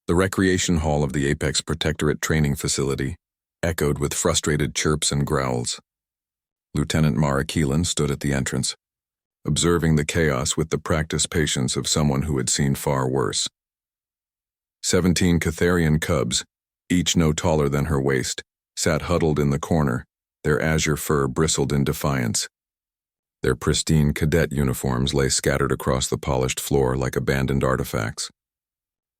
The recreation hall of the Apex Protectorate training facility echoed with frustrated chirps and growls. Lieutenant Mara Keelan stood at the entrance, observing the chaos with the practiced patience of someone who had seen far worse. 17 Catharian cubs, each no taller than her waist, sat huddled in the corner, their azure fur bristled in defiance. Their pristine cadet uniforms lay scattered across the polished floor like abandoned artifacts.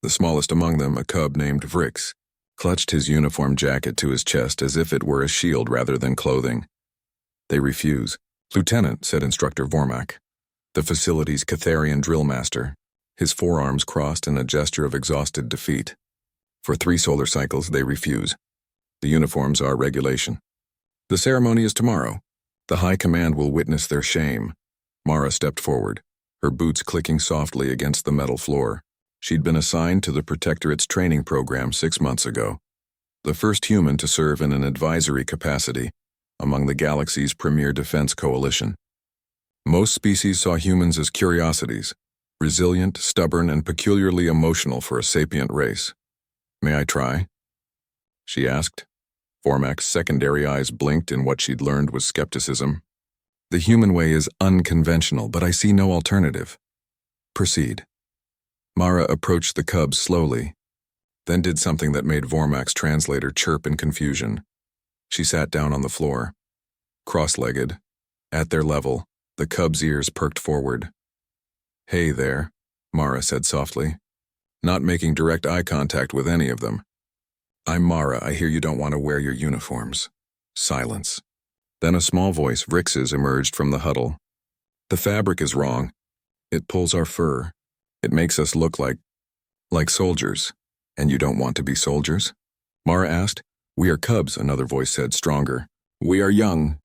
The smallest among them, a cub named Vrix, clutched his uniform jacket to his chest as if it were a shield rather than clothing. "They refuse." "Lieutenant," said Instructor Vormak, the facility's Catharian drill master, his forearms crossed in a gesture of exhausted defeat. "For 3 solar cycles, they refuse. The uniforms are regulation. The ceremony is tomorrow. The High Command will witness their shame." Mara stepped forward, her boots clicking softly against the metal floor. She'd been assigned to the Protectorate's training program 6 months ago, the first human to serve in an advisory capacity among the galaxy's premier defense coalition. Most species saw humans as curiosities, resilient, stubborn, and peculiarly emotional for a sapient race. "May I try?" she asked. Vormak's secondary eyes blinked in what she'd learned was skepticism. "The human way is unconventional, but I see no alternative. Proceed." Mara approached the cubs slowly, then did something that made Vormak's translator chirp in confusion. She sat down on the floor, cross-legged. At their level, the cub's ears perked forward. "Hey there," Mara said softly, not making direct eye contact with any of them. "I'm Mara. I hear you don't want to wear your uniforms." Silence. Then a small voice, Vrix's, emerged from the huddle. "The fabric is wrong. It pulls our fur. It makes us look like soldiers. And you don't want to be soldiers?" Mara asked. "We are cubs," another voice said, stronger. "We are young.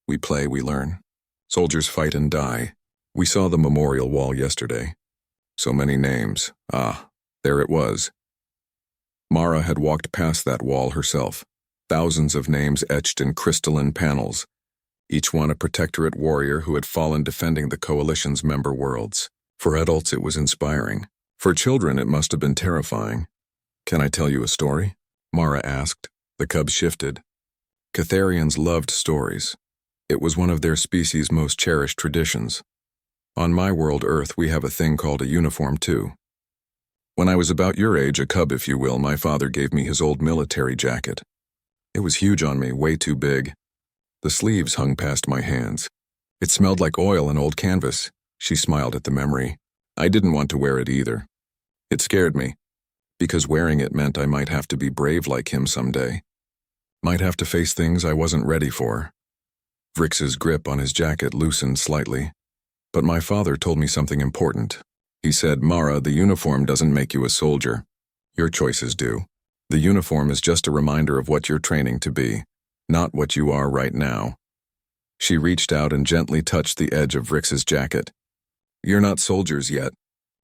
We play, we learn. Soldiers fight and die. We saw the memorial wall yesterday. So many names. Ah, there it was." Mara had walked past that wall herself. Thousands of names etched in crystalline panels, each one a Protectorate warrior who had fallen defending the Coalition's member worlds. For adults, it was inspiring. For children, it must have been terrifying. "Can I tell you a story?" Mara asked. The cubs shifted. Catharians loved stories. It was one of their species' most cherished traditions. On my world, Earth, we have a thing called a uniform, too. When I was about your age, a cub if you will, my father gave me his old military jacket. It was huge on me, way too big. The sleeves hung past my hands. It smelled like oil and old canvas. She smiled at the memory. I didn't want to wear it either. It scared me, because wearing it meant I might have to be brave like him someday. Might have to face things I wasn't ready for. Vrix's grip on his jacket loosened slightly. But my father told me something important. He said, "Mara, the uniform doesn't make you a soldier. Your choices do. The uniform is just a reminder of what you're training to be, not what you are right now." She reached out and gently touched the edge of Vrix's jacket. "You're not soldiers yet.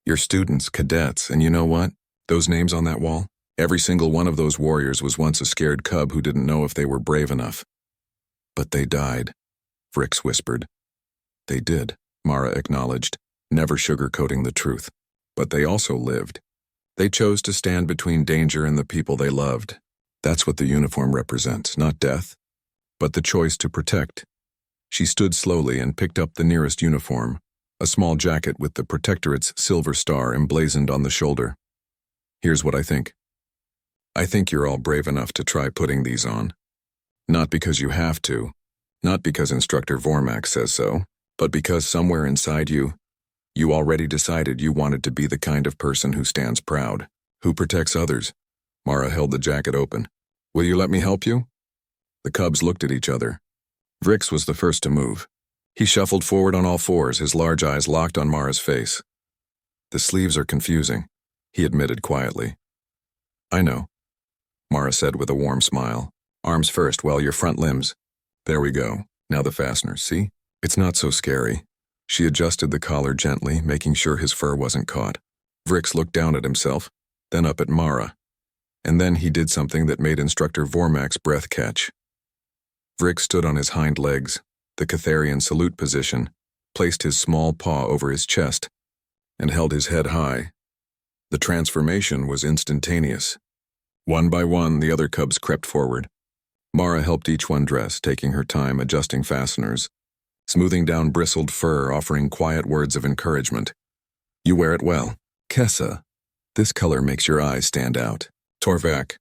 You're students, cadets, and you know what? Those names on that wall? Every single one of those warriors was once a scared cub who didn't know if they were brave enough." "But they died," Vrix whispered. "They did," Mara acknowledged, never sugarcoating the truth. "But they also lived. They chose to stand between danger and the people they loved. That's what the uniform represents, not death, but the choice to protect." She stood slowly and picked up the nearest uniform, a small jacket with the Protectorate's silver star emblazoned on the shoulder. "Here's what I think. I think you're all brave enough to try putting these on. Not because you have to, not because Instructor Vormak says so, but because somewhere inside you already decided you wanted to be the kind of person who stands proud, who protects others." Mara held the jacket open. "Will you let me help you?" The cubs looked at each other. Vrix was the first to move. He shuffled forward on all fours, his large eyes locked on Mara's face. "The sleeves are confusing," he admitted quietly. "I know," Mara said with a warm smile. "Arms first, well, your front limbs. There we go. Now the fasteners, see? It's not so scary." She adjusted the collar gently, making sure his fur wasn't caught. Vrix looked down at himself, then up at Mara. And then he did something that made Instructor Vormak's breath catch. Vrix stood on his hind legs, the Catharian salute position, placed his small paw over his chest, and held his head high. The transformation was instantaneous. One by one, the other cubs crept forward. Mara helped each one dress, taking her time adjusting fasteners, smoothing down bristled fur, offering quiet words of encouragement. You wear it well. Kessa, this color makes your eyes stand out. Torvak,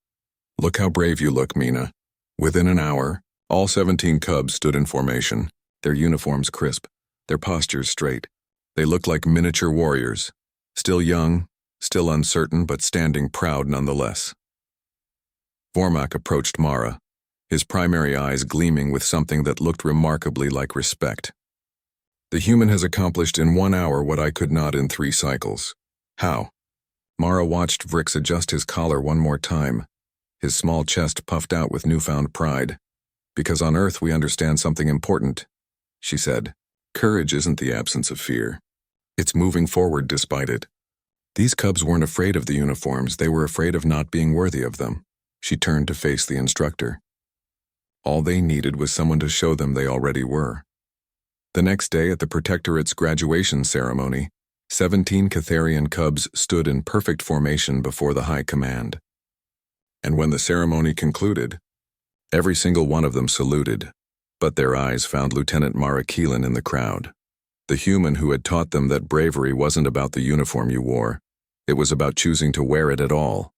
look how brave you look, Mina. Within an hour, all 17 cubs stood in formation, their uniforms crisp, their postures straight. They looked like miniature warriors, still young, still uncertain, but standing proud nonetheless. Vormak approached Mara, his primary eyes gleaming with something that looked remarkably like respect. The human has accomplished in 1 hour what I could not in 3 cycles. How? Mara watched Vrix adjust his collar one more time, his small chest puffed out with newfound pride. Because on Earth we understand something important, she said. Courage isn't the absence of fear. It's moving forward despite it. These cubs weren't afraid of the uniforms, they were afraid of not being worthy of them. She turned to face the instructor. All they needed was someone to show them they already were. The next day at the Protectorate's graduation ceremony, 17 Catharian cubs stood in perfect formation before the High Command. And when the ceremony concluded, every single one of them saluted, but their eyes found Lieutenant Mara Keelan in the crowd. The human who had taught them that bravery wasn't about the uniform you wore, it was about choosing to wear it at all.